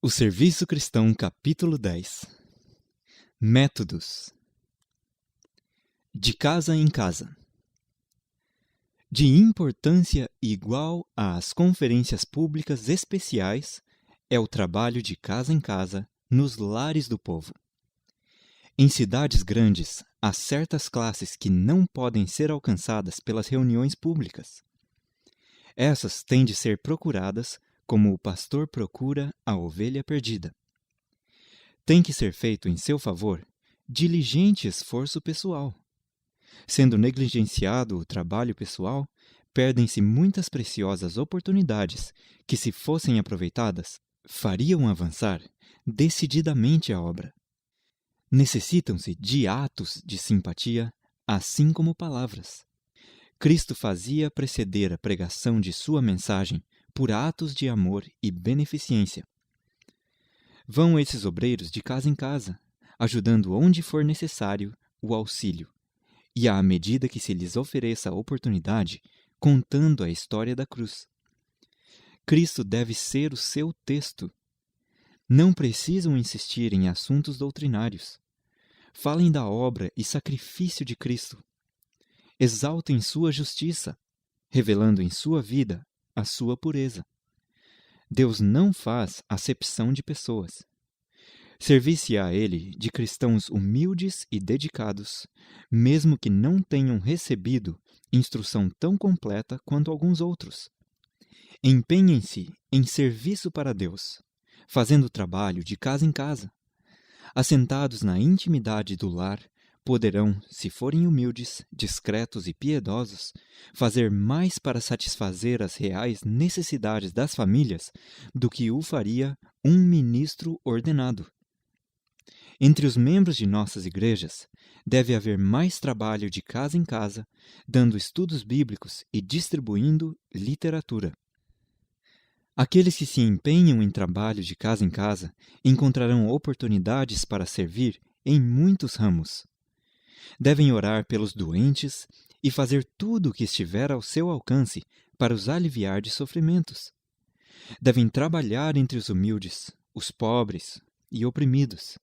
O Serviço Cristão, capítulo 10. Métodos. De casa em casa. De importância igual às conferências públicas especiais é o trabalho de casa em casa nos lares do povo. Em cidades grandes, há certas classes que não podem ser alcançadas pelas reuniões públicas. Essas têm de ser procuradas como o pastor procura a ovelha perdida. Tem que ser feito em seu favor diligente esforço pessoal. Sendo negligenciado o trabalho pessoal, perdem-se muitas preciosas oportunidades que, se fossem aproveitadas, fariam avançar decididamente a obra. Necessitam-se de atos de simpatia, assim como palavras. Cristo fazia preceder a pregação de sua mensagem por atos de amor e beneficência. Vão esses obreiros de casa em casa, ajudando onde for necessário o auxílio, e à medida que se lhes ofereça a oportunidade, contando a história da cruz. Cristo deve ser o seu texto. Não precisam insistir em assuntos doutrinários. Falem da obra e sacrifício de Cristo. Exaltem sua justiça, revelando em sua vida a sua pureza. Deus não faz acepção de pessoas. Servir-se-á Ele de cristãos humildes e dedicados, mesmo que não tenham recebido instrução tão completa quanto alguns outros. Empenhem-se em serviço para Deus, fazendo trabalho de casa em casa. Assentados na intimidade do lar, poderão, se forem humildes, discretos e piedosos, fazer mais para satisfazer as reais necessidades das famílias do que o faria um ministro ordenado. Entre os membros de nossas igrejas, deve haver mais trabalho de casa em casa, dando estudos bíblicos e distribuindo literatura. Aqueles que se empenham em trabalho de casa em casa encontrarão oportunidades para servir em muitos ramos. Devem orar pelos doentes e fazer tudo o que estiver ao seu alcance para os aliviar de sofrimentos. Devem trabalhar entre os humildes, os pobres e oprimidos.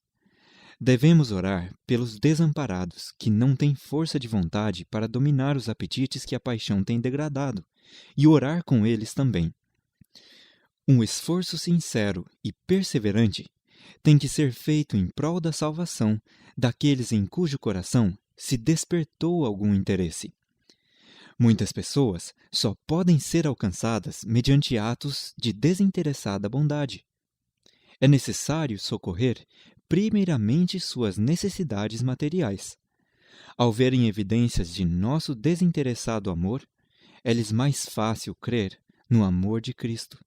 Devemos orar pelos desamparados, que não têm força de vontade para dominar os apetites que a paixão tem degradado, e orar com eles também. Um esforço sincero e perseverante tem que ser feito em prol da salvação daqueles em cujo coração se despertou algum interesse. Muitas pessoas só podem ser alcançadas mediante atos de desinteressada bondade. É necessário socorrer primeiramente suas necessidades materiais. Ao verem evidências de nosso desinteressado amor, é-lhes mais fácil crer no amor de Cristo.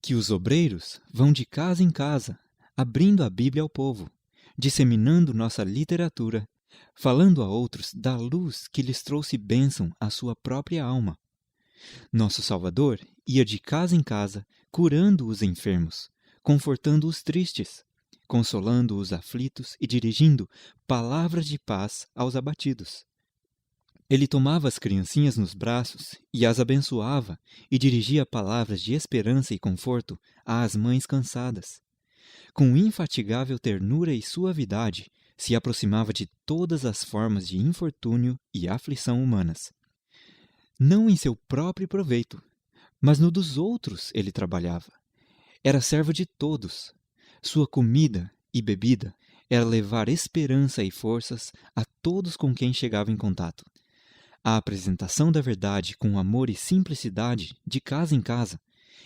Que os obreiros vão de casa em casa, abrindo a Bíblia ao povo, disseminando nossa literatura, falando a outros da luz que lhes trouxe bênção à sua própria alma. Nosso Salvador ia de casa em casa, curando os enfermos, confortando os tristes, consolando os aflitos e dirigindo palavras de paz aos abatidos. Ele tomava as criancinhas nos braços e as abençoava e dirigia palavras de esperança e conforto às mães cansadas. Com infatigável ternura e suavidade, se aproximava de todas as formas de infortúnio e aflição humanas. Não em seu próprio proveito, mas no dos outros ele trabalhava. Era servo de todos. Sua comida e bebida era levar esperança e forças a todos com quem chegava em contato. A apresentação da verdade com amor e simplicidade, de casa em casa,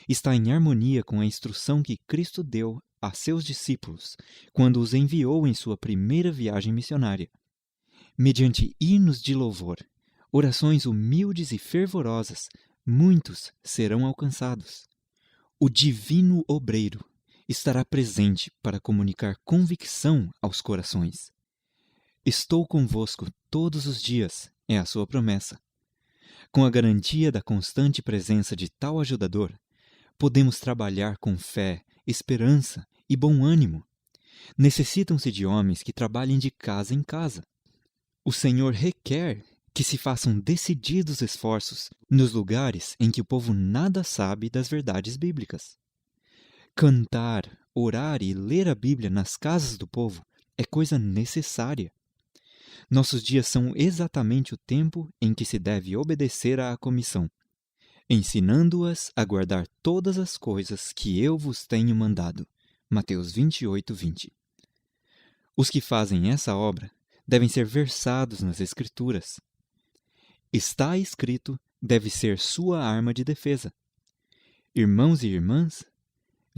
está em harmonia com a instrução que Cristo deu a seus discípulos quando os enviou em sua primeira viagem missionária. Mediante hinos de louvor, orações humildes e fervorosas, muitos serão alcançados. O divino obreiro estará presente para comunicar convicção aos corações. Estou convosco todos os dias, é a sua promessa. Com a garantia da constante presença de tal ajudador, podemos trabalhar com fé, esperança e bom ânimo. Necessitam-se de homens que trabalhem de casa em casa. O Senhor requer que se façam decididos esforços nos lugares em que o povo nada sabe das verdades bíblicas. Cantar, orar e ler a Bíblia nas casas do povo é coisa necessária. Nossos dias são exatamente o tempo em que se deve obedecer à comissão, ensinando-as a guardar todas as coisas que eu vos tenho mandado. Mateus 28, 20. Os que fazem essa obra devem ser versados nas Escrituras. Está escrito deve ser sua arma de defesa. Irmãos e irmãs,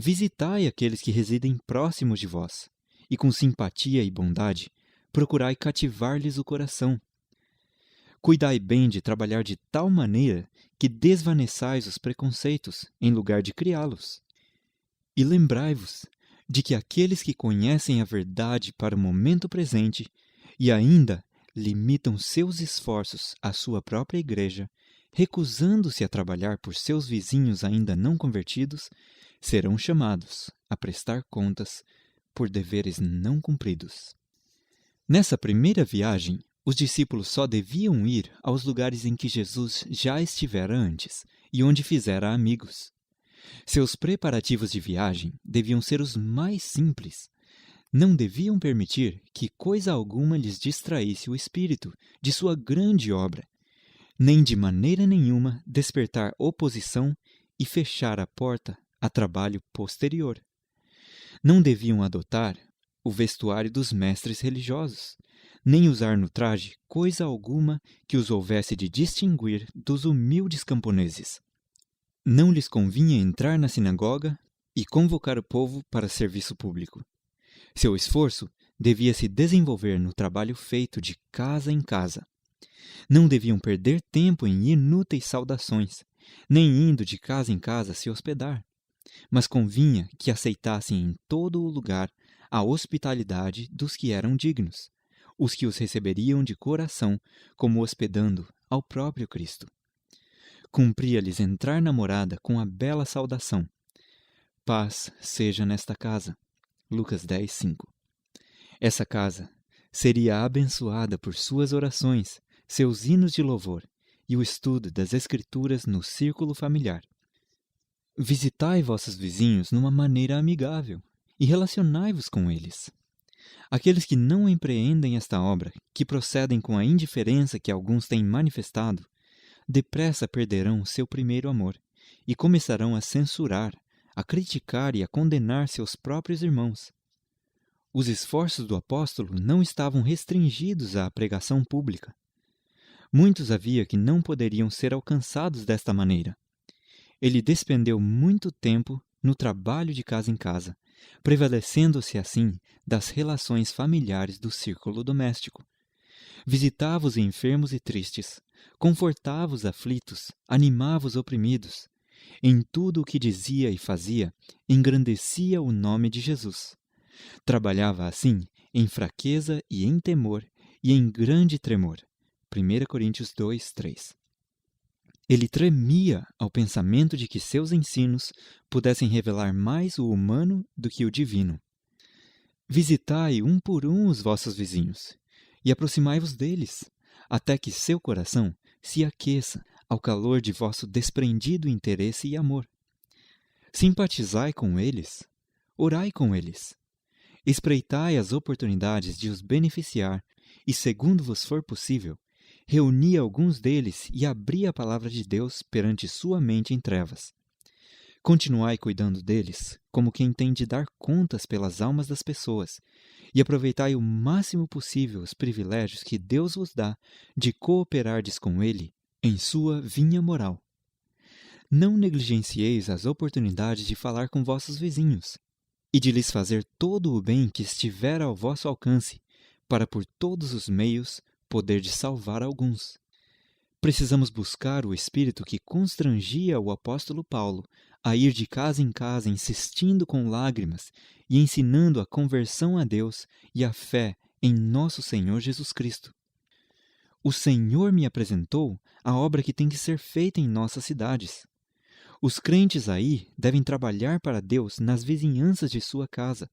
visitai aqueles que residem próximos de vós, e com simpatia e bondade procurai cativar-lhes o coração. Cuidai bem de trabalhar de tal maneira que desvaneçais os preconceitos, em lugar de criá-los. E lembrai-vos de que aqueles que conhecem a verdade para o momento presente e ainda limitam seus esforços à sua própria igreja, recusando-se a trabalhar por seus vizinhos ainda não convertidos, serão chamados a prestar contas por deveres não cumpridos. Nessa primeira viagem, os discípulos só deviam ir aos lugares em que Jesus já estivera antes e onde fizera amigos. Seus preparativos de viagem deviam ser os mais simples. Não deviam permitir que coisa alguma lhes distraísse o espírito de sua grande obra, nem de maneira nenhuma despertar oposição e fechar a porta a trabalho posterior. Não deviam adotar o vestuário dos mestres religiosos, nem usar no traje coisa alguma que os houvesse de distinguir dos humildes camponeses. Não lhes convinha entrar na sinagoga e convocar o povo para serviço público. Seu esforço devia se desenvolver no trabalho feito de casa em casa. Não deviam perder tempo em inúteis saudações, nem indo de casa em casa se hospedar, mas convinha que aceitassem em todo o lugar a hospitalidade dos que eram dignos, os que os receberiam de coração, como hospedando ao próprio Cristo. Cumpria-lhes entrar na morada com a bela saudação: paz seja nesta casa. Lucas 10, 5. Essa casa seria abençoada por suas orações, seus hinos de louvor e o estudo das Escrituras no círculo familiar. Visitai vossos vizinhos numa maneira amigável e relacionai-vos com eles. Aqueles que não empreendem esta obra, que procedem com a indiferença que alguns têm manifestado, depressa perderão seu primeiro amor e começarão a censurar, a criticar e a condenar seus próprios irmãos. Os esforços do apóstolo não estavam restringidos à pregação pública. Muitos havia que não poderiam ser alcançados desta maneira. Ele despendeu muito tempo no trabalho de casa em casa, prevalecendo-se assim das relações familiares do círculo doméstico. Visitava os enfermos e tristes, confortava os aflitos, animava os oprimidos. Em tudo o que dizia e fazia, engrandecia o nome de Jesus. Trabalhava assim em fraqueza e em temor e em grande tremor. 1 Coríntios 2, 3. Ele tremia ao pensamento de que seus ensinos pudessem revelar mais o humano do que o divino. Visitai um por um os vossos vizinhos, e aproximai-vos deles, até que seu coração se aqueça ao calor de vosso desprendido interesse e amor. Simpatizai com eles, orai com eles, espreitai as oportunidades de os beneficiar e, segundo vos for possível, reuni alguns deles e abri a palavra de Deus perante sua mente em trevas. Continuai cuidando deles, como quem tem de dar contas pelas almas das pessoas, e aproveitai o máximo possível os privilégios que Deus vos dá de cooperardes com Ele em sua vinha moral. Não negligencieis as oportunidades de falar com vossos vizinhos e de lhes fazer todo o bem que estiver ao vosso alcance, para por todos os meios poder de salvar alguns. Precisamos buscar o espírito que constrangia o apóstolo Paulo a ir de casa em casa insistindo com lágrimas e ensinando a conversão a Deus e a fé em nosso Senhor Jesus Cristo. O Senhor me apresentou a obra que tem que ser feita em nossas cidades. Os crentes aí devem trabalhar para Deus nas vizinhanças de sua casa.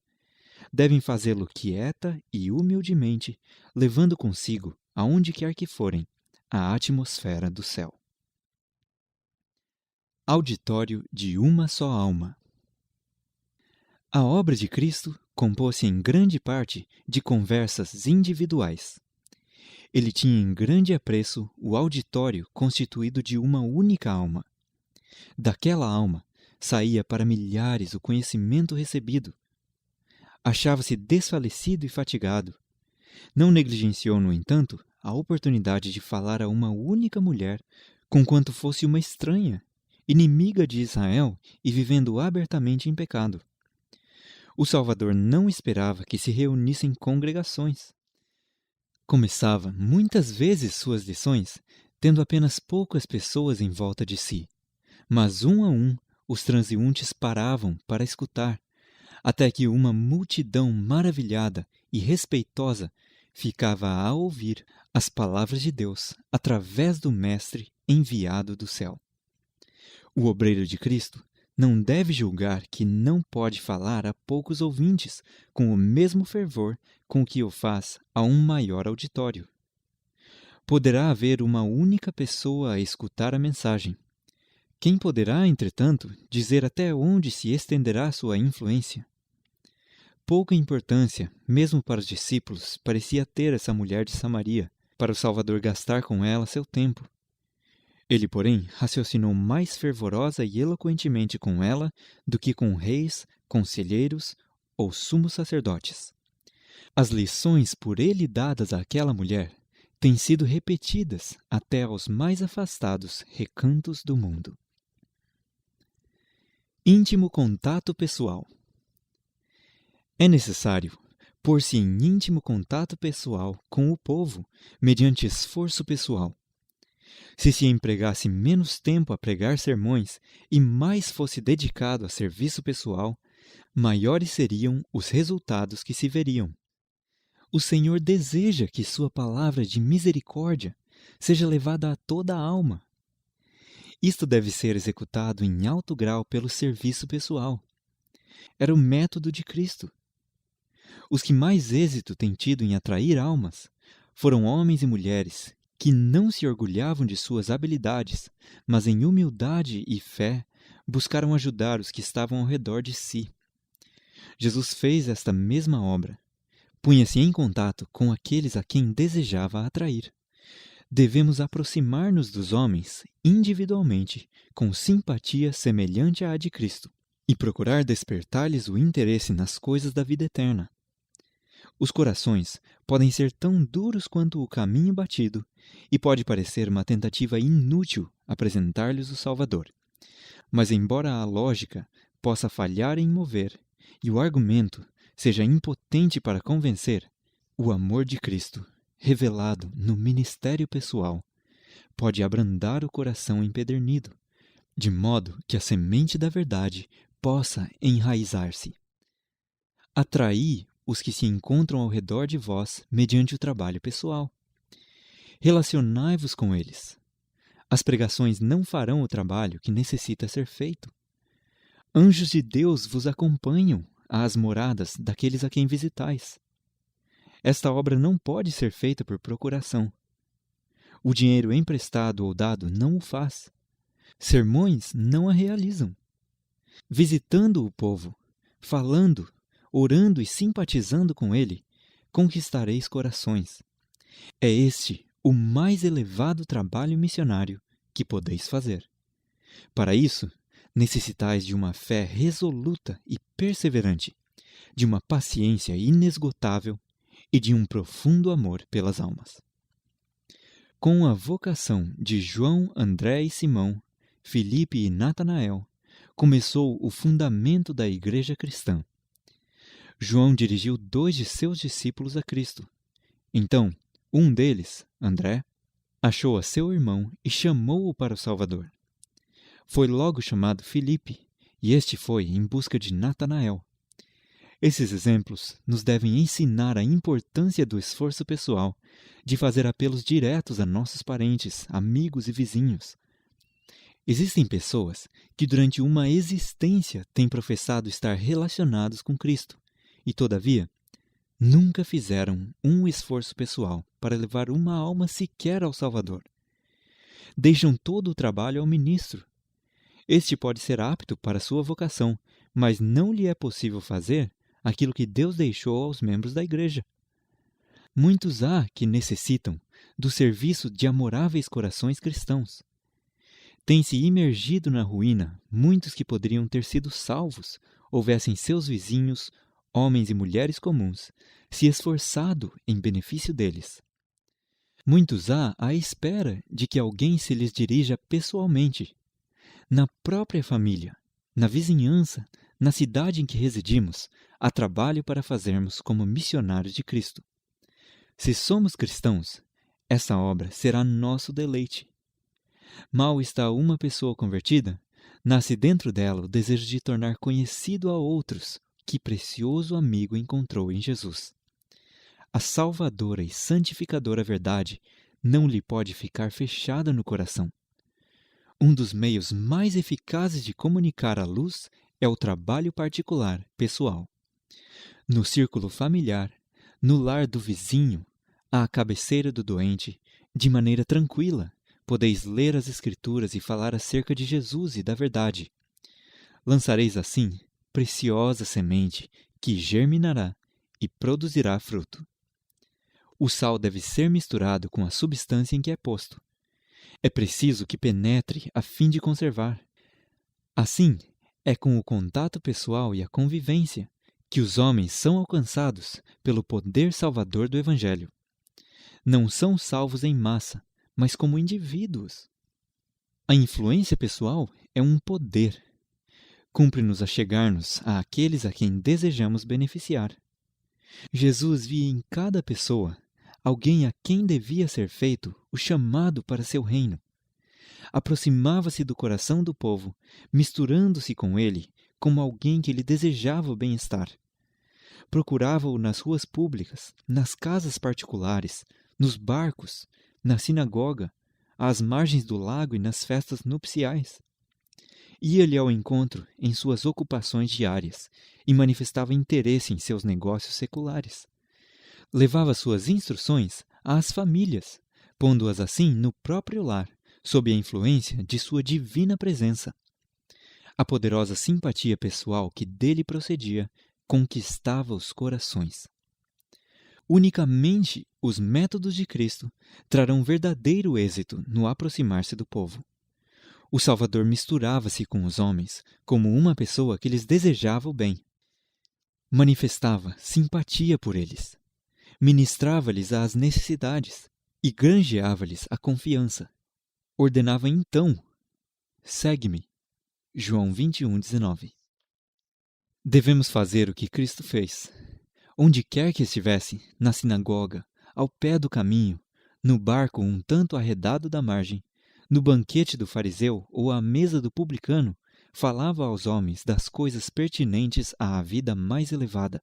Devem fazê-lo quieta e humildemente, levando consigo, aonde quer que forem, a atmosfera do céu. Auditório de uma só alma. A obra de Cristo compôs-se em grande parte de conversas individuais. Ele tinha em grande apreço o auditório constituído de uma única alma. Daquela alma saía para milhares o conhecimento recebido. Achava-se desfalecido e fatigado. Não negligenciou, no entanto, a oportunidade de falar a uma única mulher, conquanto fosse uma estranha, inimiga de Israel e vivendo abertamente em pecado. O Salvador não esperava que se reunissem congregações. Começava muitas vezes suas lições tendo apenas poucas pessoas em volta de si, mas um a um os transeuntes paravam para escutar, até que uma multidão maravilhada e respeitosa ficava a ouvir as palavras de Deus através do Mestre enviado do céu. O obreiro de Cristo não deve julgar que não pode falar a poucos ouvintes com o mesmo fervor com que o faz a um maior auditório. Poderá haver uma única pessoa a escutar a mensagem. Quem poderá, entretanto, dizer até onde se estenderá sua influência? Pouca importância, mesmo para os discípulos, parecia ter essa mulher de Samaria, para o Salvador gastar com ela seu tempo. Ele, porém, raciocinou mais fervorosa e eloquentemente com ela do que com reis, conselheiros ou sumos sacerdotes. As lições por ele dadas àquela mulher têm sido repetidas até aos mais afastados recantos do mundo. Íntimo contato pessoal. É necessário pôr-se em íntimo contato pessoal com o povo mediante esforço pessoal. Se se empregasse menos tempo a pregar sermões e mais fosse dedicado a serviço pessoal, maiores seriam os resultados que se veriam. O Senhor deseja que sua palavra de misericórdia seja levada a toda a alma. Isto deve ser executado em alto grau pelo serviço pessoal. Era o método de Cristo. Os que mais êxito têm tido em atrair almas foram homens e mulheres que não se orgulhavam de suas habilidades, mas em humildade e fé buscaram ajudar os que estavam ao redor de si. Jesus fez esta mesma obra. Punha-se em contato com aqueles a quem desejava atrair. Devemos aproximar-nos dos homens individualmente, com simpatia semelhante à de Cristo, e procurar despertar-lhes o interesse nas coisas da vida eterna. Os corações podem ser tão duros quanto o caminho batido, e pode parecer uma tentativa inútil apresentar-lhes o Salvador. Mas embora a lógica possa falhar em mover, e o argumento seja impotente para convencer, o amor de Cristo, revelado no ministério pessoal, pode abrandar o coração empedernido, de modo que a semente da verdade possa enraizar-se. Atraí os que se encontram ao redor de vós mediante o trabalho pessoal. Relacionai-vos com eles. As pregações não farão o trabalho que necessita ser feito. Anjos de Deus vos acompanham às moradas daqueles a quem visitais. Esta obra não pode ser feita por procuração. O dinheiro emprestado ou dado não o faz. Sermões não a realizam. Visitando o povo, falando, orando e simpatizando com ele, conquistareis corações. É este o mais elevado trabalho missionário que podeis fazer. Para isso, necessitais de uma fé resoluta e perseverante, de uma paciência inesgotável e de um profundo amor pelas almas. Com a vocação de João, André e Simão, Filipe e Natanael, começou o fundamento da igreja cristã. João dirigiu 2 de seus discípulos a Cristo. Então, um deles, André, achou a seu irmão e chamou-o para o Salvador. Foi logo chamado Filipe, e este foi em busca de Natanael. Esses exemplos nos devem ensinar a importância do esforço pessoal, de fazer apelos diretos a nossos parentes, amigos e vizinhos. Existem pessoas que durante uma existência têm professado estar relacionados com Cristo, e todavia, nunca fizeram um esforço pessoal para levar uma alma sequer ao Salvador. Deixam todo o trabalho ao ministro. Este pode ser apto para sua vocação, mas não lhe é possível fazer aquilo que Deus deixou aos membros da igreja. Muitos há que necessitam do serviço de amoráveis corações cristãos. Tem-se imergido na ruína muitos que poderiam ter sido salvos, houvessem seus vizinhos, homens e mulheres comuns, se esforçado em benefício deles. Muitos há à espera de que alguém se lhes dirija pessoalmente. Na própria família, na vizinhança, na cidade em que residimos, há trabalho para fazermos como missionários de Cristo. Se somos cristãos, essa obra será nosso deleite. Mal está uma pessoa convertida, nasce dentro dela o desejo de tornar conhecido a outros que precioso amigo encontrou em Jesus. A salvadora e santificadora verdade não lhe pode ficar fechada no coração. Um dos meios mais eficazes de comunicar a luz é o trabalho particular, pessoal. No círculo familiar, no lar do vizinho, à cabeceira do doente, de maneira tranquila, podeis ler as Escrituras e falar acerca de Jesus e da verdade. Lançareis assim preciosa semente que germinará e produzirá fruto. O sal deve ser misturado com a substância em que é posto. É preciso que penetre a fim de conservar. Assim, é com o contato pessoal e a convivência que os homens são alcançados pelo poder salvador do Evangelho. Não são salvos em massa, mas como indivíduos. A influência pessoal é um poder. Cumpre-nos achegar-nos àqueles a quem desejamos beneficiar. Jesus via em cada pessoa alguém a quem devia ser feito o chamado para seu reino. Aproximava-se do coração do povo, misturando-se com ele como alguém que lhe desejava o bem-estar. Procurava-o nas ruas públicas, nas casas particulares, nos barcos, na sinagoga, às margens do lago e nas festas nupciais. Ia-lhe ao encontro em suas ocupações diárias e manifestava interesse em seus negócios seculares. Levava suas instruções às famílias, pondo-as assim no próprio lar, sob a influência de sua divina presença. A poderosa simpatia pessoal que dele procedia conquistava os corações. Unicamente os métodos de Cristo trarão verdadeiro êxito no aproximar-se do povo. O Salvador misturava-se com os homens como uma pessoa que lhes desejava o bem. Manifestava simpatia por eles. Ministrava-lhes as necessidades e granjeava-lhes a confiança. Ordenava então: segue-me. João 21:19. Devemos fazer o que Cristo fez. Onde quer que estivesse, na sinagoga, ao pé do caminho, no barco um tanto arredado da margem, no banquete do fariseu ou à mesa do publicano, falava aos homens das coisas pertinentes à vida mais elevada.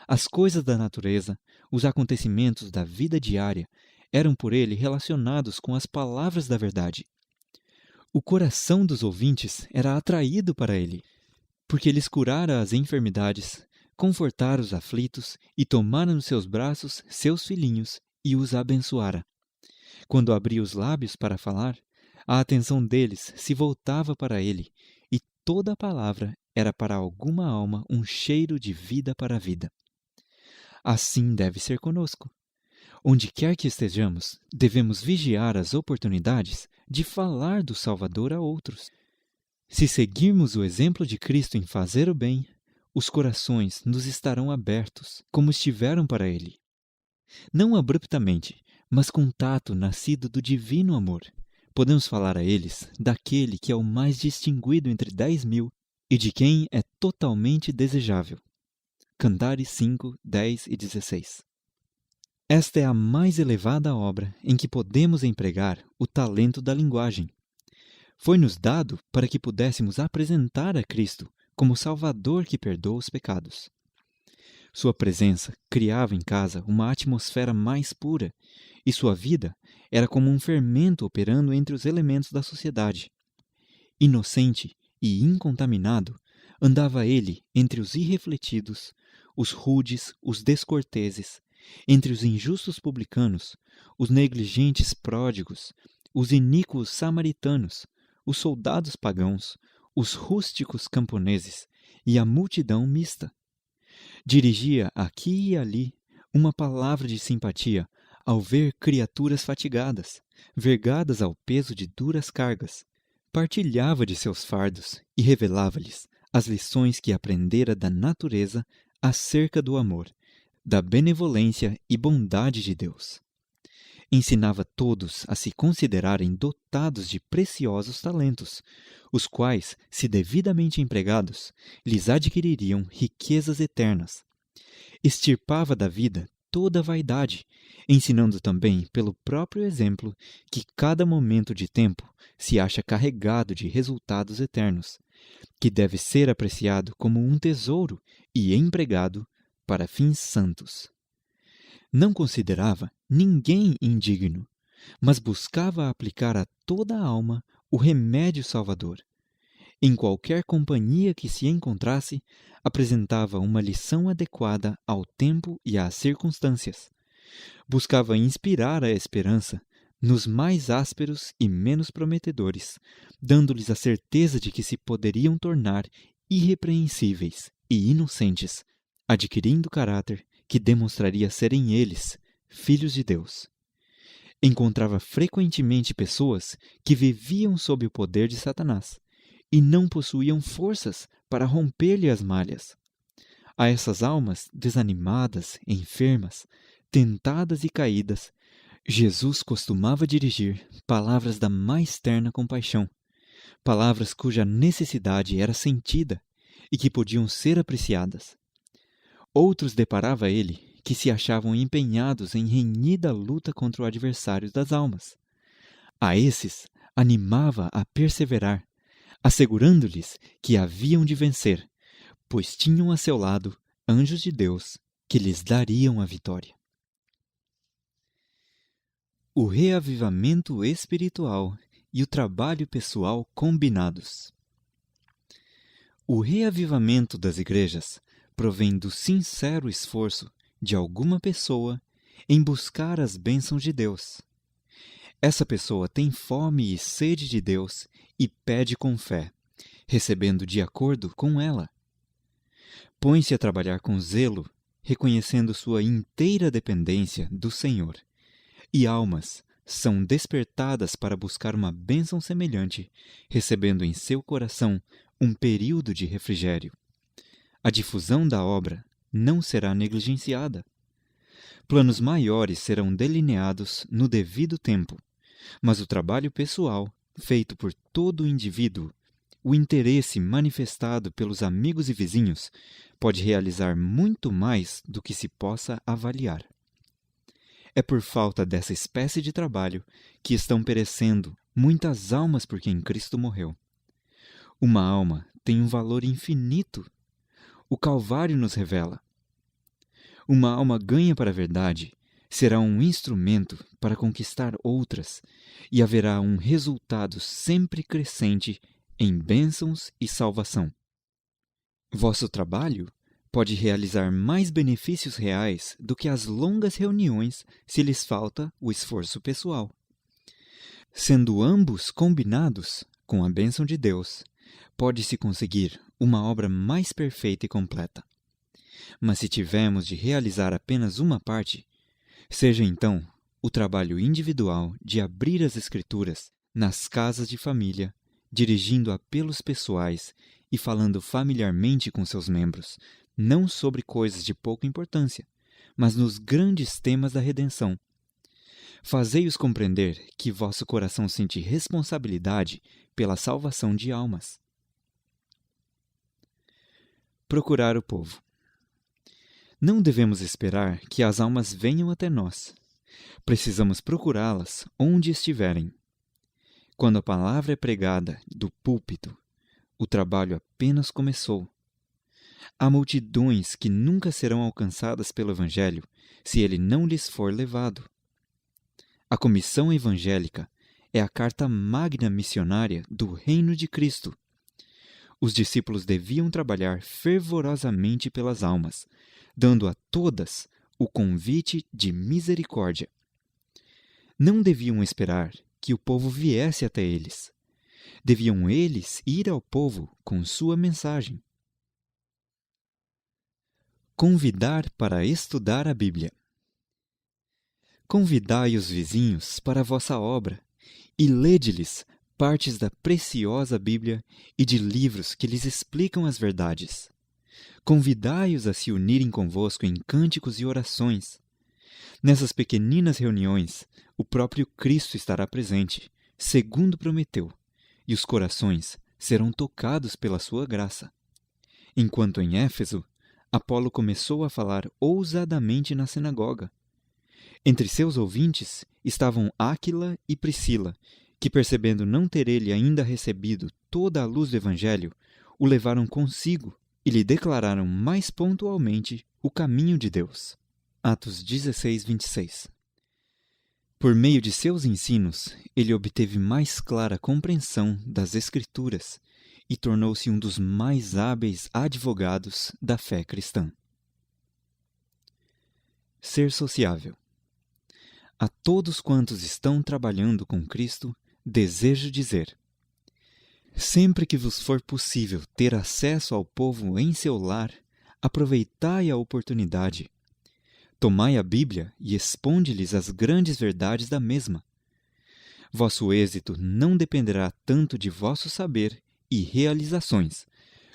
As coisas da natureza, os acontecimentos da vida diária, eram por ele relacionados com as palavras da verdade. O coração dos ouvintes era atraído para ele, porque lhes curara as enfermidades, confortara os aflitos e tomara nos seus braços seus filhinhos e os abençoara. Quando abria os lábios para falar, a atenção deles se voltava para ele, e toda a palavra era para alguma alma um cheiro de vida para a vida. Assim deve ser conosco. Onde quer que estejamos, devemos vigiar as oportunidades de falar do Salvador a outros. Se seguirmos o exemplo de Cristo em fazer o bem, os corações nos estarão abertos, como estiveram para Ele. Não abruptamente, mas com tato nascido do divino amor, podemos falar a eles daquele que é o mais distinguido entre 10.000 e de quem é totalmente desejável. Cantares 5, 10 e 16. Esta é a mais elevada obra em que podemos empregar o talento da linguagem. Foi-nos dado para que pudéssemos apresentar a Cristo como Salvador que perdoa os pecados. Sua presença criava em casa uma atmosfera mais pura, e sua vida era como um fermento operando entre os elementos da sociedade. Inocente e incontaminado, andava ele entre os irrefletidos, os rudes, os descorteses, entre os injustos publicanos, os negligentes pródigos, os iníquos samaritanos, os soldados pagãos, os rústicos camponeses e a multidão mista. Dirigia aqui e ali uma palavra de simpatia ao ver criaturas fatigadas, vergadas ao peso de duras cargas. Partilhava de seus fardos e revelava-lhes as lições que aprendera da natureza acerca do amor, da benevolência e bondade de Deus. Ensinava todos a se considerarem dotados de preciosos talentos, os quais, se devidamente empregados, lhes adquiririam riquezas eternas. Extirpava da vida toda a vaidade, ensinando também pelo próprio exemplo que cada momento de tempo se acha carregado de resultados eternos, que deve ser apreciado como um tesouro e empregado para fins santos. Não considerava ninguém indigno, mas buscava aplicar a toda a alma o remédio salvador. Em qualquer companhia que se encontrasse, apresentava uma lição adequada ao tempo e às circunstâncias. Buscava inspirar a esperança nos mais ásperos e menos prometedores, dando-lhes a certeza de que se poderiam tornar irrepreensíveis e inocentes, adquirindo caráter que demonstraria serem eles filhos de Deus. Encontrava frequentemente pessoas que viviam sob o poder de Satanás e não possuíam forças para romper-lhe as malhas. A essas almas desanimadas, enfermas, tentadas e caídas, Jesus costumava dirigir palavras da mais terna compaixão, palavras cuja necessidade era sentida e que podiam ser apreciadas. Outros deparava ele que se achavam empenhados em renhida luta contra o adversário das almas. A esses animava a perseverar, assegurando-lhes que haviam de vencer, pois tinham a seu lado anjos de Deus que lhes dariam a vitória. O reavivamento espiritual e o trabalho pessoal combinados. O reavivamento das igrejas provém do sincero esforço de alguma pessoa em buscar as bênçãos de Deus. Essa pessoa tem fome e sede de Deus e pede com fé, recebendo de acordo com ela. Põe-se a trabalhar com zelo, reconhecendo sua inteira dependência do Senhor, e almas são despertadas para buscar uma bênção semelhante, recebendo em seu coração um período de refrigério. A difusão da obra não será negligenciada. Planos maiores serão delineados no devido tempo, mas o trabalho pessoal, feito por todo o indivíduo, o interesse manifestado pelos amigos e vizinhos, pode realizar muito mais do que se possa avaliar. É por falta dessa espécie de trabalho que estão perecendo muitas almas por quem Cristo morreu. Uma alma tem um valor infinito. O Calvário nos revela. Uma alma ganha para a verdade será um instrumento para conquistar outras e haverá um resultado sempre crescente em bênçãos e salvação. Vosso trabalho pode realizar mais benefícios reais do que as longas reuniões se lhes falta o esforço pessoal. Sendo ambos combinados com a bênção de Deus, pode-se conseguir uma obra mais perfeita e completa. Mas se tivermos de realizar apenas uma parte, seja então o trabalho individual de abrir as Escrituras nas casas de família, dirigindo apelos pessoais e falando familiarmente com seus membros, não sobre coisas de pouca importância, mas nos grandes temas da redenção. Fazei-os compreender que vosso coração sente responsabilidade pela salvação de almas. Procurar o povo. Não devemos esperar que as almas venham até nós. Precisamos procurá-las onde estiverem. Quando a palavra é pregada do púlpito, o trabalho apenas começou. Há multidões que nunca serão alcançadas pelo Evangelho se ele não lhes for levado. A comissão evangélica é a carta magna missionária do reino de Cristo. Os discípulos deviam trabalhar fervorosamente pelas almas, dando a todas o convite de misericórdia. Não deviam esperar que o povo viesse até eles. Deviam eles ir ao povo com sua mensagem. Convidar para estudar a Bíblia. Convidai os vizinhos para a vossa obra, e lede-lhes partes da preciosa Bíblia e de livros que lhes explicam as verdades. Convidai-os a se unirem convosco em cânticos e orações. Nessas pequeninas reuniões, o próprio Cristo estará presente, segundo prometeu, e os corações serão tocados pela sua graça. Enquanto em Éfeso, Apolo começou a falar ousadamente na sinagoga. Entre seus ouvintes estavam Áquila e Priscila, que, percebendo não ter ele ainda recebido toda a luz do Evangelho, o levaram consigo e lhe declararam mais pontualmente o caminho de Deus. Atos 16, 26. Por meio de seus ensinos, ele obteve mais clara compreensão das Escrituras e tornou-se um dos mais hábeis advogados da fé cristã. Ser sociável. A todos quantos estão trabalhando com Cristo, desejo dizer: sempre que vos for possível ter acesso ao povo em seu lar, aproveitai a oportunidade. Tomai a Bíblia e exponde-lhes as grandes verdades da mesma. Vosso êxito não dependerá tanto de vosso saber e realizações,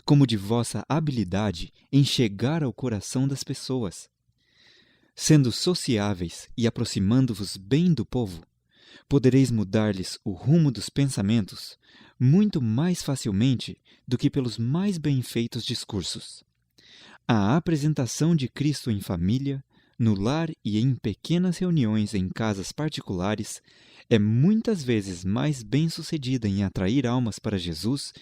como de vossa habilidade em chegar ao coração das pessoas. Sendo sociáveis e aproximando-vos bem do povo, podereis mudar-lhes o rumo dos pensamentos muito mais facilmente do que pelos mais bem feitos discursos. A apresentação de Cristo em família, no lar e em pequenas reuniões em casas particulares é muitas vezes mais bem-sucedida em atrair almas para Jesus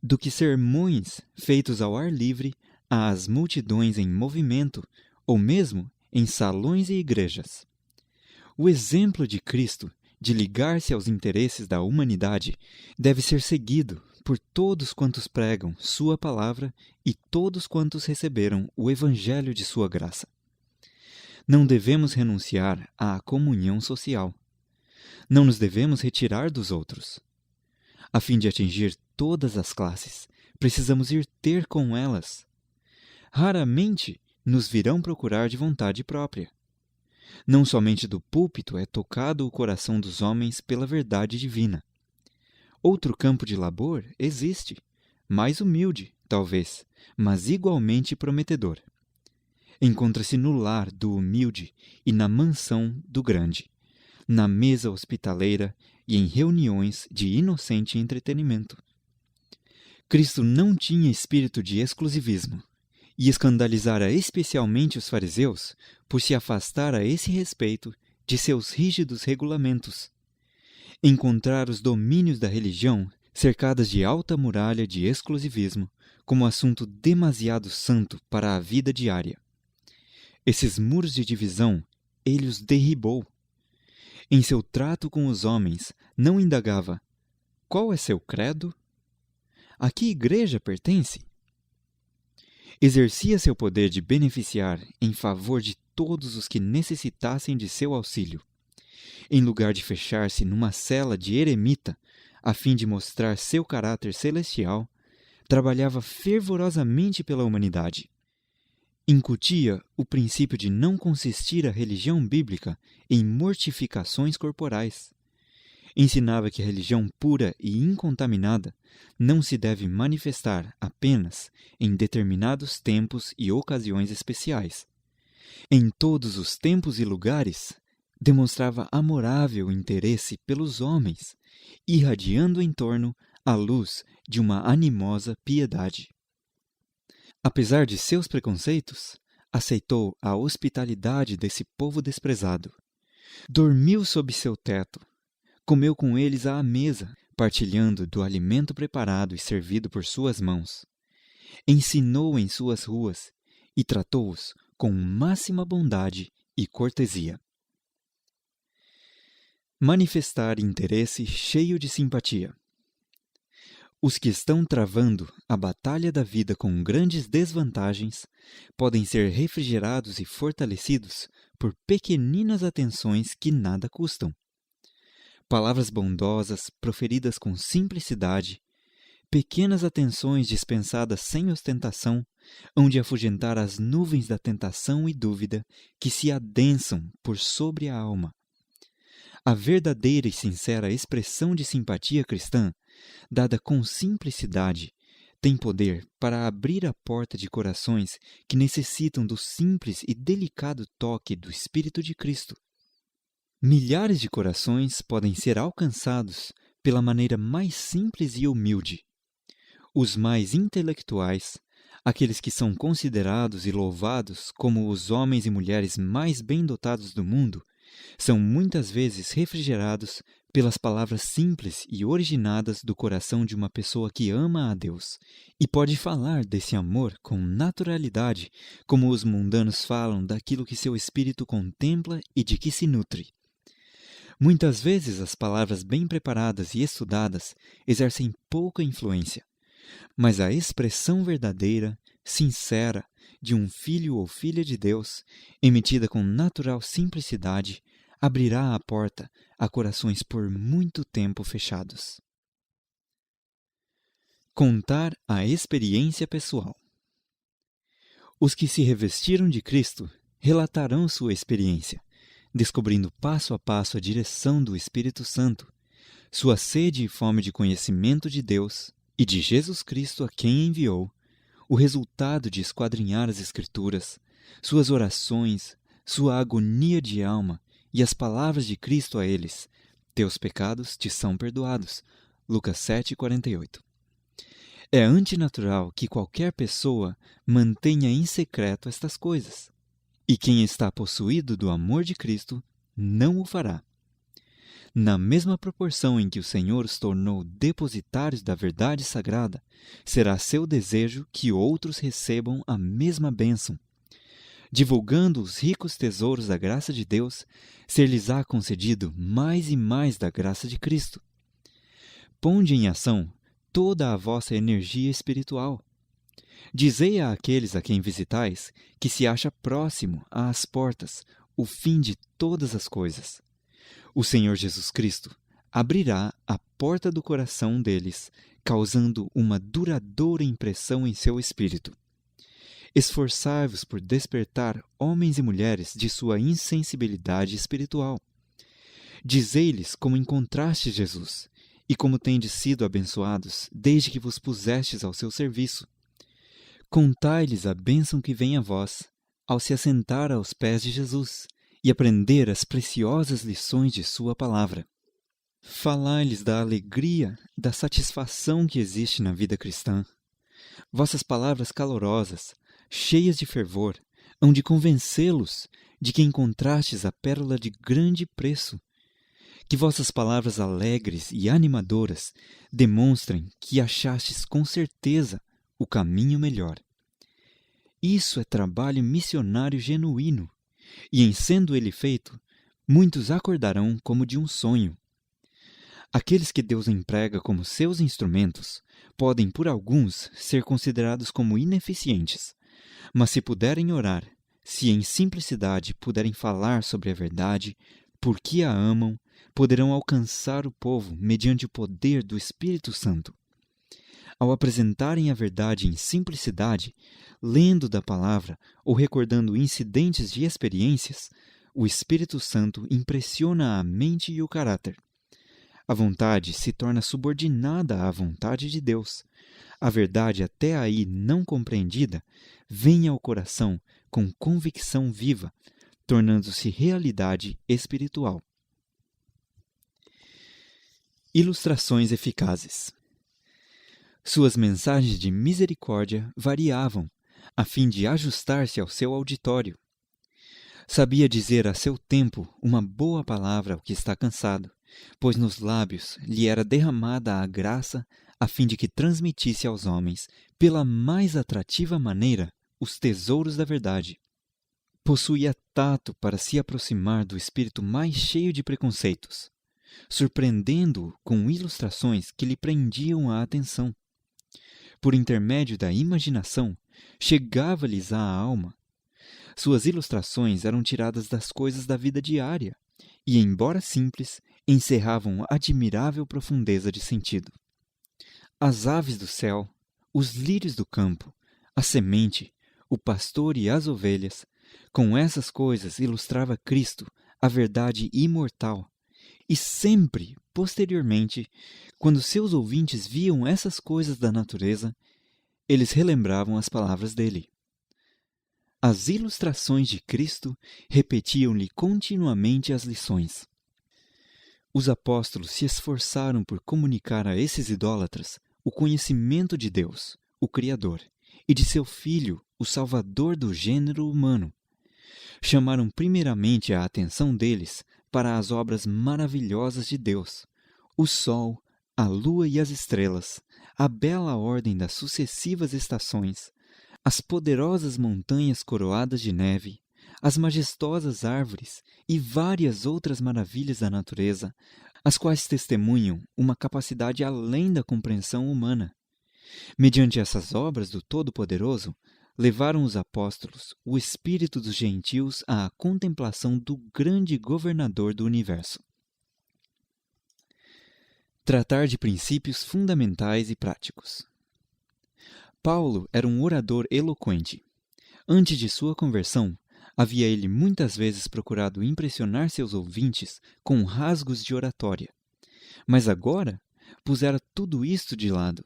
do que sermões feitos ao ar livre às multidões em movimento ou mesmo em salões e igrejas. O exemplo de Cristo de ligar-se aos interesses da humanidade deve ser seguido por todos quantos pregam sua palavra e todos quantos receberam o evangelho de sua graça. Não devemos renunciar à comunhão social. Não nos devemos retirar dos outros. A fim de atingir todas as classes, precisamos ir ter com elas. Raramente nos virão procurar de vontade própria. Não somente do púlpito é tocado o coração dos homens pela verdade divina. Outro campo de labor existe, mais humilde, talvez, mas igualmente prometedor. Encontra-se no lar do humilde e na mansão do grande, na mesa hospitaleira e em reuniões de inocente entretenimento. Cristo não tinha espírito de exclusivismo e escandalizara especialmente os fariseus por se afastar a esse respeito de seus rígidos regulamentos. Encontrar os domínios da religião cercadas de alta muralha de exclusivismo como assunto demasiado santo para a vida diária. Esses muros de divisão ele os derribou. Em seu trato com os homens, não indagava: qual é seu credo? A que igreja pertence? Exercia seu poder de beneficiar em favor de todos os que necessitassem de seu auxílio. Em lugar de fechar-se numa cela de eremita, a fim de mostrar seu caráter celestial, trabalhava fervorosamente pela humanidade. Incutia o princípio de não consistir a religião bíblica em mortificações corporais. Ensinava que a religião pura e incontaminada não se deve manifestar apenas em determinados tempos e ocasiões especiais. Em todos os tempos e lugares, demonstrava amorável interesse pelos homens, irradiando em torno a luz de uma animosa piedade. Apesar de seus preconceitos, aceitou a hospitalidade desse povo desprezado. Dormiu sob seu teto, comeu com eles à mesa, partilhando do alimento preparado e servido por suas mãos. Ensinou em suas ruas e tratou-os com máxima bondade e cortesia. Manifestar interesse cheio de simpatia. Os que estão travando a batalha da vida com grandes desvantagens podem ser refrigerados e fortalecidos por pequeninas atenções que nada custam. Palavras bondosas proferidas com simplicidade, pequenas atenções dispensadas sem ostentação hão de afugentar as nuvens da tentação e dúvida que se adensam por sobre a alma. A verdadeira e sincera expressão de simpatia cristã, dada com simplicidade, tem poder para abrir a porta de corações que necessitam do simples e delicado toque do Espírito de Cristo. Milhares de corações podem ser alcançados pela maneira mais simples e humilde. Os mais intelectuais, aqueles que são considerados e louvados como os homens e mulheres mais bem dotados do mundo, são muitas vezes refrigerados pelas palavras simples e originadas do coração de uma pessoa que ama a Deus e pode falar desse amor com naturalidade, como os mundanos falam daquilo que seu espírito contempla e de que se nutre. Muitas vezes as palavras bem preparadas e estudadas exercem pouca influência, mas a expressão verdadeira, sincera, de um filho ou filha de Deus, emitida com natural simplicidade, abrirá a porta a corações por muito tempo fechados. Contar a experiência pessoal. Os que se revestiram de Cristo relatarão sua experiência, descobrindo passo a passo a direção do Espírito Santo, sua sede e fome de conhecimento de Deus e de Jesus Cristo a quem enviou, o resultado de esquadrinhar as Escrituras, suas orações, sua agonia de alma e as palavras de Cristo a eles: teus pecados te são perdoados. Lucas 7,48. É antinatural que qualquer pessoa mantenha em secreto estas coisas, e quem está possuído do amor de Cristo não o fará. Na mesma proporção em que o Senhor os tornou depositários da verdade sagrada, será seu desejo que outros recebam a mesma bênção. Divulgando os ricos tesouros da graça de Deus, ser-lhes-á concedido mais e mais da graça de Cristo. Ponde em ação toda a vossa energia espiritual. Dizei àqueles a quem visitais que se acha próximo às portas o fim de todas as coisas. O Senhor Jesus Cristo abrirá a porta do coração deles, causando uma duradoura impressão em seu espírito. Esforçai-vos por despertar homens e mulheres de sua insensibilidade espiritual. Dizei-lhes como encontrastes Jesus e como tendes sido abençoados desde que vos pusestes ao seu serviço. Contai-lhes a bênção que vem a vós ao se assentar aos pés de Jesus e aprender as preciosas lições de sua palavra. Falai-lhes da alegria, da satisfação que existe na vida cristã. Vossas palavras calorosas, cheias de fervor, hão de convencê-los de que encontrastes a pérola de grande preço. Que vossas palavras alegres e animadoras demonstrem que achastes com certeza o caminho melhor. Isso é trabalho missionário genuíno, e em sendo ele feito, muitos acordarão como de um sonho. Aqueles que Deus emprega como seus instrumentos podem, por alguns, ser considerados como ineficientes, mas se puderem orar, se em simplicidade puderem falar sobre a verdade, porque a amam, poderão alcançar o povo mediante o poder do Espírito Santo. Ao apresentarem a verdade em simplicidade, lendo da palavra ou recordando incidentes de experiências, o Espírito Santo impressiona a mente e o caráter. A vontade se torna subordinada à vontade de Deus. A verdade até aí não compreendida vem ao coração com convicção viva, tornando-se realidade espiritual. Ilustrações eficazes. Suas mensagens de misericórdia variavam, a fim de ajustar-se ao seu auditório. Sabia dizer a seu tempo uma boa palavra ao que está cansado, pois nos lábios lhe era derramada a graça a fim de que transmitisse aos homens, pela mais atrativa maneira, os tesouros da verdade. Possuía tato para se aproximar do espírito mais cheio de preconceitos, surpreendendo-o com ilustrações que lhe prendiam a atenção. Por intermédio da imaginação, chegava-lhes à alma. Suas ilustrações eram tiradas das coisas da vida diária e, embora simples, encerravam admirável profundeza de sentido. as aves do céu, os lírios do campo, a semente, o pastor e as ovelhas. Com essas coisas ilustrava Cristo a verdade imortal. E sempre, posteriormente, quando seus ouvintes viam essas coisas da natureza, eles relembravam as palavras dele. As ilustrações de Cristo repetiam-lhe continuamente as lições. Os apóstolos se esforçaram por comunicar a esses idólatras o conhecimento de Deus, o Criador, e de seu Filho, o Salvador do gênero humano. Chamaram primeiramente a atenção deles para as obras maravilhosas de Deus, o sol, a lua e as estrelas, a bela ordem das sucessivas estações, as poderosas montanhas coroadas de neve, as majestosas árvores e várias outras maravilhas da natureza, as quais testemunham uma capacidade além da compreensão humana. Mediante essas obras do Todo-Poderoso, levaram os apóstolos o espírito dos gentios à contemplação do grande governador do universo. Tratar de princípios fundamentais e práticos. Paulo era um orador eloquente. Antes de sua conversão, havia ele muitas vezes procurado impressionar seus ouvintes com rasgos de oratória. Mas agora pusera tudo isto de lado.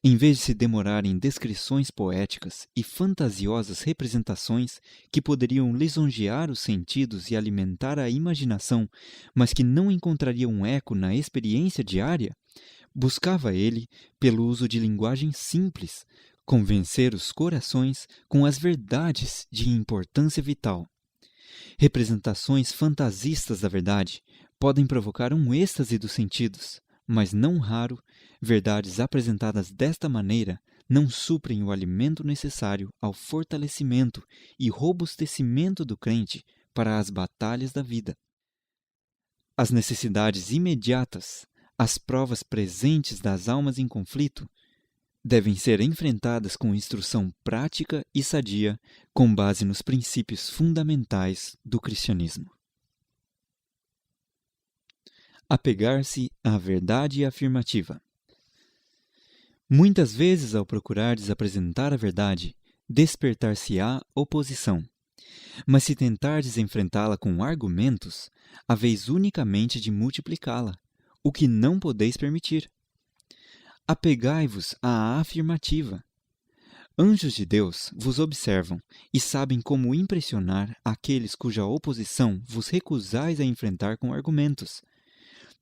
Em vez de se demorar em descrições poéticas e fantasiosas representações que poderiam lisonjear os sentidos e alimentar a imaginação, mas que não encontrariam um eco na experiência diária, buscava ele, pelo uso de linguagem simples, convencer os corações com as verdades de importância vital. Representações fantasistas da verdade podem provocar um êxtase dos sentidos, mas não raro, verdades apresentadas desta maneira não suprem o alimento necessário ao fortalecimento e robustecimento do crente para as batalhas da vida. As necessidades imediatas, as provas presentes das almas em conflito, devem ser enfrentadas com instrução prática e sadia, com base nos princípios fundamentais do cristianismo. Apegar-se à verdade afirmativa. Muitas vezes, ao procurardes apresentar a verdade, despertar-se-á oposição. Mas se tentardes enfrentá-la com argumentos, haveis unicamente de multiplicá-la, o que não podeis permitir. Apegai-vos à afirmativa. Anjos de Deus vos observam e sabem como impressionar aqueles cuja oposição vos recusais a enfrentar com argumentos.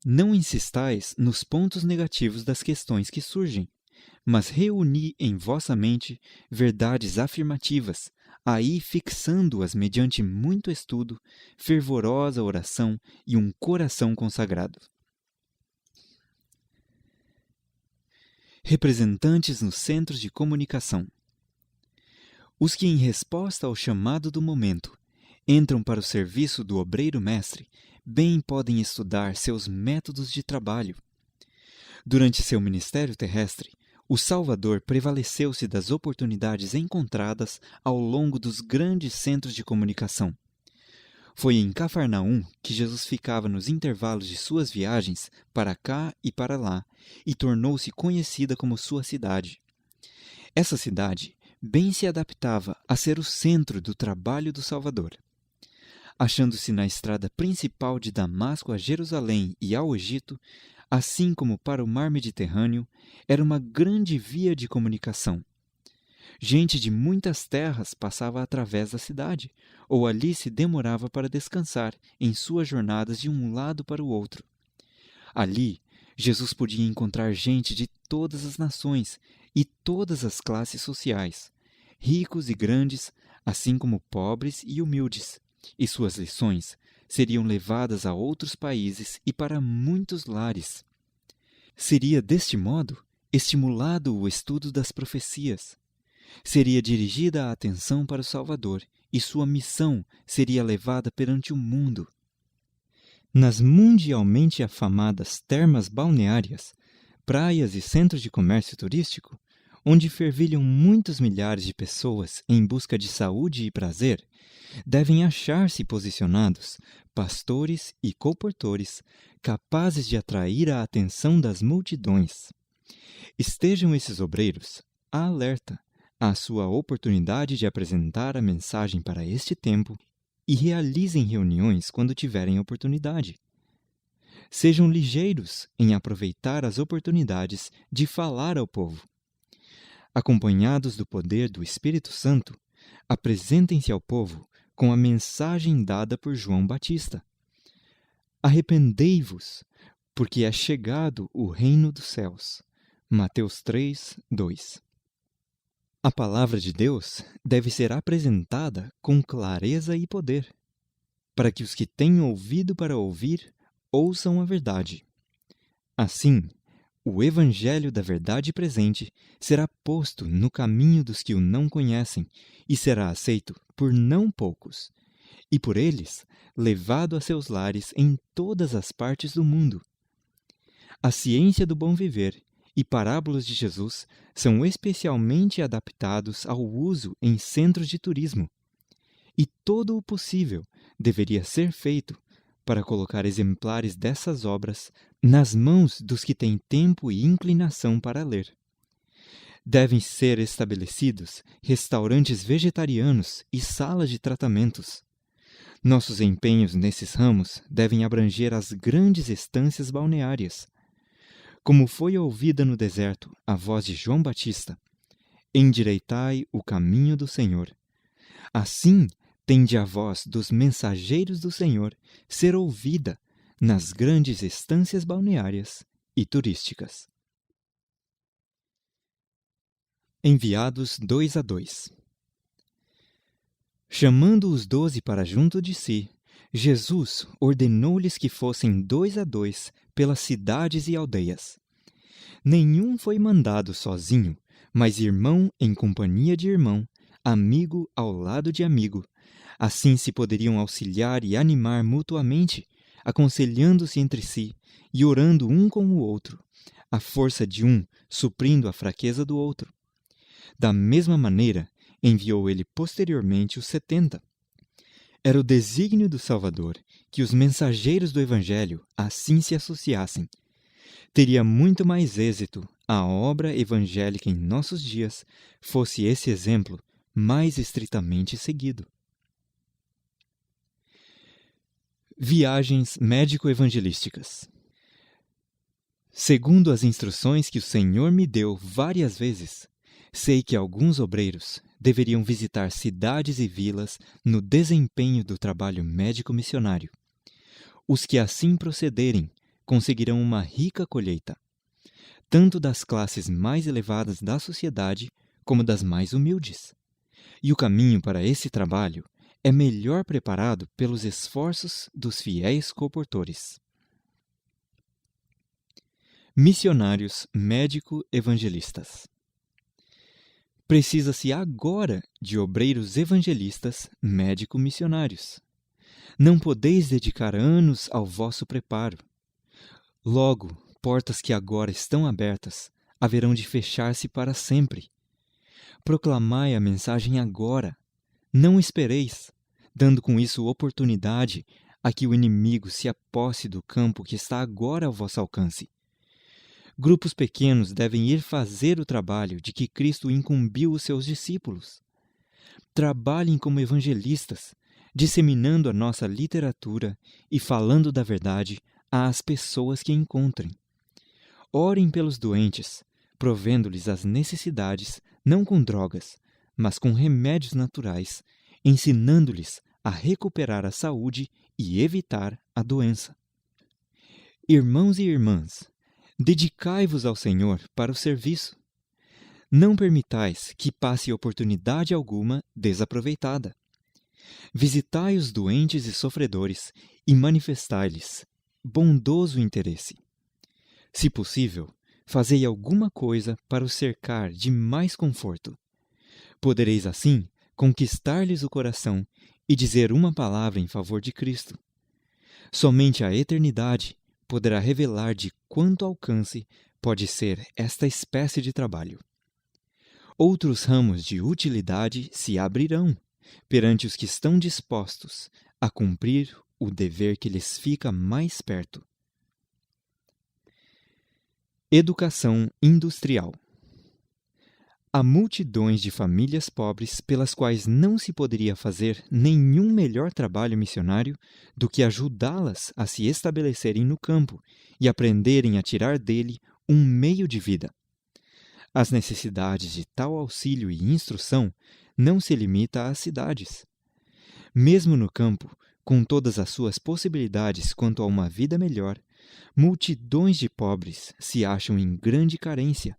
Não insistais nos pontos negativos das questões que surgem, mas reuni em vossa mente verdades afirmativas, aí fixando-as mediante muito estudo, fervorosa oração e um coração consagrado. Representantes nos centros de comunicação. Os que, em resposta ao chamado do momento, entram para o serviço do obreiro mestre, bem podem estudar seus métodos de trabalho. Durante seu ministério terrestre, o Salvador prevaleceu-se das oportunidades encontradas ao longo dos grandes centros de comunicação. Foi em Cafarnaum que Jesus ficava nos intervalos de suas viagens para cá e para lá, e tornou-se conhecida como sua cidade. Essa cidade bem se adaptava a ser o centro do trabalho do Salvador. Achando-se na estrada principal de Damasco a Jerusalém e ao Egito, assim como para o mar Mediterrâneo, era uma grande via de comunicação. Gente de muitas terras passava através da cidade, ou ali se demorava para descansar em suas jornadas de um lado para o outro. Ali, Jesus podia encontrar gente de todas as nações e todas as classes sociais, ricos e grandes, assim como pobres e humildes, e suas lições seriam levadas a outros países e para muitos lares. Seria, deste modo, estimulado o estudo das profecias. Seria dirigida a atenção para o Salvador, e sua missão seria levada perante o mundo. Nas mundialmente afamadas termas balneárias, praias e centros de comércio turístico, onde fervilham muitos milhares de pessoas em busca de saúde e prazer, devem achar-se posicionados pastores e colportores capazes de atrair a atenção das multidões. Estejam esses obreiros alerta à sua oportunidade de apresentar a mensagem para este tempo e realizem reuniões quando tiverem oportunidade. Sejam ligeiros em aproveitar as oportunidades de falar ao povo. Acompanhados do poder do Espírito Santo, apresentem-se ao povo com a mensagem dada por João Batista. Arrependei-vos, porque é chegado o reino dos céus. Mateus 3, 2. A palavra de Deus deve ser apresentada com clareza e poder, para que os que têm ouvido para ouvir ouçam a verdade. Assim, o Evangelho da verdade presente será posto no caminho dos que o não conhecem e será aceito por não poucos, e por eles levado a seus lares em todas as partes do mundo. A ciência do bom viver e parábolas de Jesus são especialmente adaptados ao uso em centros de turismo, e todo o possível deveria ser feito para colocar exemplares dessas obras nas mãos dos que têm tempo e inclinação para ler. Devem ser estabelecidos restaurantes vegetarianos e salas de tratamentos. Nossos empenhos nesses ramos devem abranger as grandes estâncias balneárias. Como foi ouvida no deserto a voz de João Batista, endireitai o caminho do Senhor. Assim, tende a voz dos mensageiros do Senhor ser ouvida nas grandes estâncias balneárias e turísticas. Enviados 2 a 2. Chamando os 12 para junto de si, Jesus ordenou-lhes que fossem 2 a 2 pelas cidades e aldeias. Nenhum foi mandado sozinho, mas irmão em companhia de irmão, amigo ao lado de amigo. Assim se poderiam auxiliar e animar mutuamente, aconselhando-se entre si e orando um com o outro, a força de um suprindo a fraqueza do outro. Da mesma maneira, enviou ele posteriormente os 70. Era o desígnio do Salvador que os mensageiros do Evangelho assim se associassem. Teria muito mais êxito a obra evangélica em nossos dias fosse esse exemplo mais estritamente seguido. Viagens médico-evangelísticas. Segundo as instruções que o Senhor me deu várias vezes, sei que alguns obreiros deveriam visitar cidades e vilas no desempenho do trabalho médico-missionário. Os que assim procederem conseguirão uma rica colheita, tanto das classes mais elevadas da sociedade como das mais humildes. E o caminho para esse trabalho é melhor preparado pelos esforços dos fiéis comportores. Missionários médico-evangelistas. Precisa-se agora de obreiros evangelistas médico-missionários. Não podeis dedicar anos ao vosso preparo. Logo, portas que agora estão abertas haverão de fechar-se para sempre. Proclamai a mensagem agora. Não espereis, dando com isso oportunidade a que o inimigo se aposse do campo que está agora ao vosso alcance. Grupos pequenos devem ir fazer o trabalho de que Cristo incumbiu os seus discípulos. Trabalhem como evangelistas, disseminando a nossa literatura e falando da verdade às pessoas que encontrem. Orem pelos doentes, provendo-lhes as necessidades, não com drogas, mas com remédios naturais, ensinando-lhes a recuperar a saúde e evitar a doença. Irmãos e irmãs, dedicai-vos ao Senhor para o serviço. Não permitais que passe oportunidade alguma desaproveitada. Visitai os doentes e sofredores e manifestai-lhes bondoso interesse. Se possível, fazei alguma coisa para os cercar de mais conforto. Podereis, assim, conquistar-lhes o coração e dizer uma palavra em favor de Cristo. Somente a eternidade poderá revelar de quanto alcance pode ser esta espécie de trabalho. Outros ramos de utilidade se abrirão perante os que estão dispostos a cumprir o dever que lhes fica mais perto. Educação industrial. Há multidões de famílias pobres pelas quais não se poderia fazer nenhum melhor trabalho missionário do que ajudá-las a se estabelecerem no campo e aprenderem a tirar dele um meio de vida. As necessidades de tal auxílio e instrução não se limita às cidades. Mesmo no campo, com todas as suas possibilidades quanto a uma vida melhor, multidões de pobres se acham em grande carência.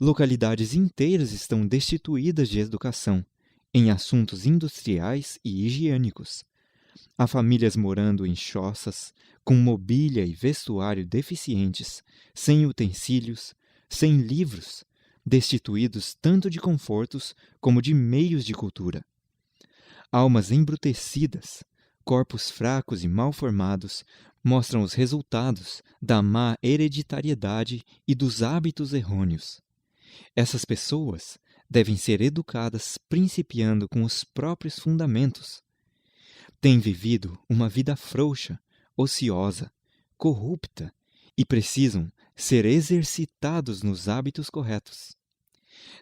Localidades inteiras estão destituídas de educação em assuntos industriais e higiênicos. Há famílias morando em choças, com mobília e vestuário deficientes, sem utensílios, sem livros, destituídos tanto de confortos como de meios de cultura. Almas embrutecidas, corpos fracos e mal formados mostram os resultados da má hereditariedade e dos hábitos errôneos. Essas pessoas devem ser educadas principiando com os próprios fundamentos. Têm vivido uma vida frouxa, ociosa, corrupta e precisam ser exercitados nos hábitos corretos.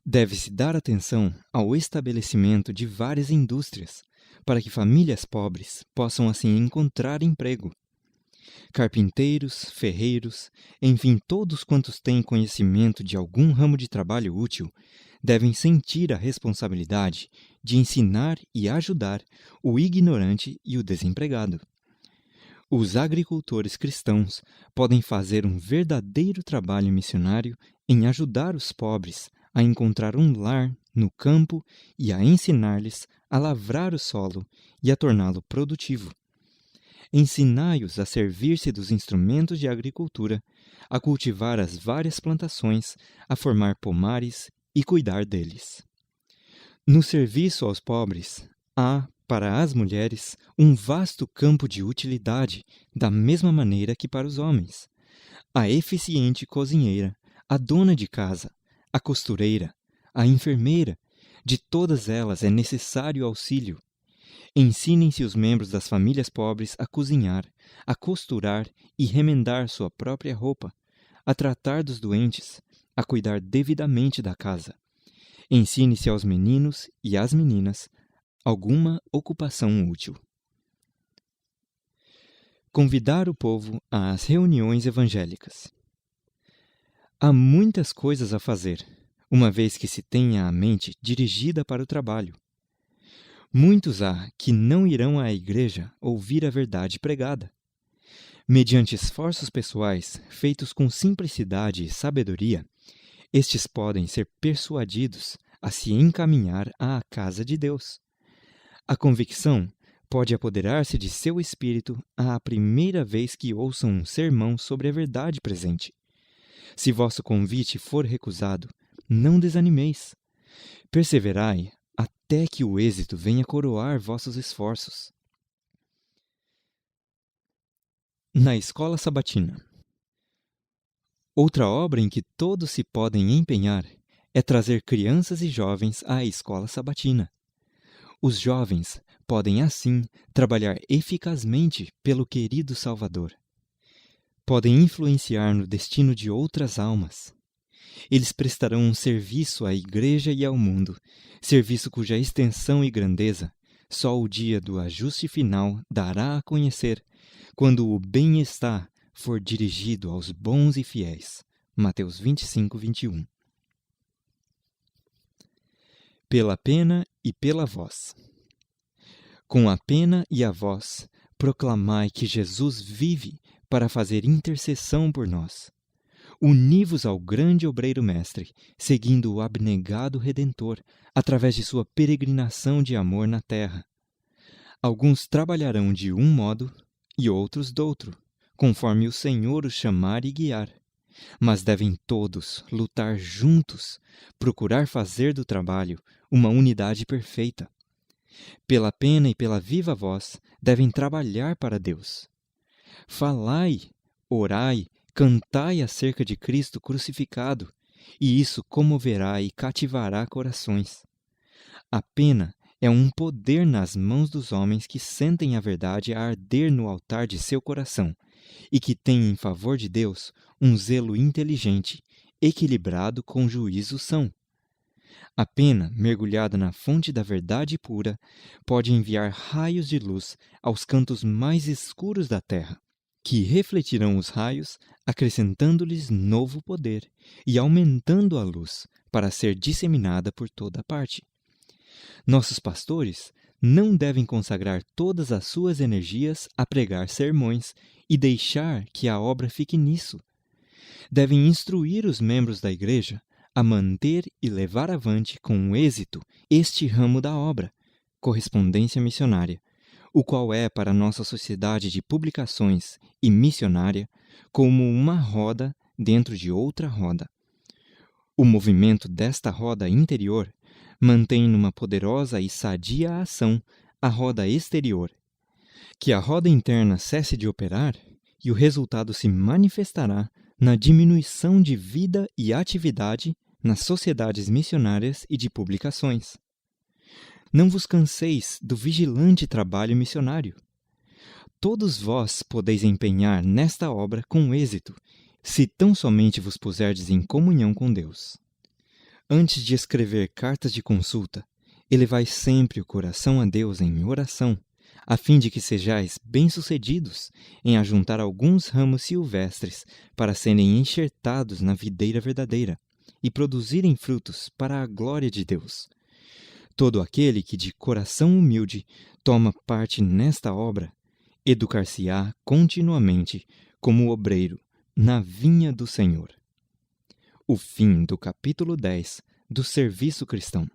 Deve-se dar atenção ao estabelecimento de várias indústrias para que famílias pobres possam assim encontrar emprego. Carpinteiros, ferreiros, enfim, todos quantos têm conhecimento de algum ramo de trabalho útil, devem sentir a responsabilidade de ensinar e ajudar o ignorante e o desempregado. Os agricultores cristãos podem fazer um verdadeiro trabalho missionário em ajudar os pobres a encontrar um lar no campo e a ensinar-lhes a lavrar o solo e a torná-lo produtivo. Ensinai-os a servir-se dos instrumentos de agricultura, a cultivar as várias plantações, a formar pomares e cuidar deles. No serviço aos pobres, há, para as mulheres, um vasto campo de utilidade, da mesma maneira que para os homens. A eficiente cozinheira, a dona de casa, a costureira, a enfermeira, de todas elas é necessário auxílio. Ensinem-se os membros das famílias pobres a cozinhar, a costurar e remendar sua própria roupa, a tratar dos doentes, a cuidar devidamente da casa. Ensine-se aos meninos e às meninas alguma ocupação útil. Convidar o povo às reuniões evangélicas. Há muitas coisas a fazer, uma vez que se tenha a mente dirigida para o trabalho. Muitos há que não irão à igreja ouvir a verdade pregada. Mediante esforços pessoais, feitos com simplicidade e sabedoria, estes podem ser persuadidos a se encaminhar à casa de Deus. A convicção pode apoderar-se de seu espírito à primeira vez que ouçam um sermão sobre a verdade presente. Se vosso convite for recusado, não desanimeis. Perseverai até que o êxito venha coroar vossos esforços. Na Escola Sabatina. Outra obra em que todos se podem empenhar é trazer crianças e jovens à Escola Sabatina. Os jovens podem, assim, trabalhar eficazmente pelo querido Salvador. Podem influenciar no destino de outras almas. Eles prestarão um serviço à Igreja e ao mundo, serviço cuja extensão e grandeza só o dia do ajuste final dará a conhecer, quando o bem-estar for dirigido aos bons e fiéis. Mateus 25, 21. Pela pena e pela voz. Com a pena e a voz, proclamai que Jesus vive para fazer intercessão por nós. Uni-vos ao grande obreiro mestre, seguindo o abnegado Redentor, através de sua peregrinação de amor na terra. Alguns trabalharão de um modo e outros doutro, conforme o Senhor os chamar e guiar. Mas devem todos lutar juntos, procurar fazer do trabalho uma unidade perfeita. Pela pena e pela viva voz, devem trabalhar para Deus. Falai, orai, cantai acerca de Cristo crucificado, e isso comoverá e cativará corações. A pena é um poder nas mãos dos homens que sentem a verdade a arder no altar de seu coração e que têm em favor de Deus um zelo inteligente, equilibrado com juízo são. A pena, mergulhada na fonte da verdade pura, pode enviar raios de luz aos cantos mais escuros da terra, que refletirão os raios, acrescentando-lhes novo poder e aumentando a luz para ser disseminada por toda parte. Nossos pastores não devem consagrar todas as suas energias a pregar sermões e deixar que a obra fique nisso. Devem instruir os membros da igreja a manter e levar avante com êxito este ramo da obra, correspondência missionária, o qual é para nossa sociedade de publicações e missionária como uma roda dentro de outra roda. O movimento desta roda interior mantém numa poderosa e sadia ação a roda exterior. Que a roda interna cesse de operar e o resultado se manifestará na diminuição de vida e atividade nas sociedades missionárias e de publicações. Não vos canseis do vigilante trabalho missionário. Todos vós podeis empenhar nesta obra com êxito, se tão somente vos puserdes em comunhão com Deus. Antes de escrever cartas de consulta, elevai sempre o coração a Deus em oração, a fim de que sejais bem-sucedidos em ajuntar alguns ramos silvestres para serem enxertados na videira verdadeira e produzirem frutos para a glória de Deus. Todo aquele que de coração humilde toma parte nesta obra, educar-se-á continuamente como obreiro na vinha do Senhor. O fim do capítulo 10 do Serviço Cristão.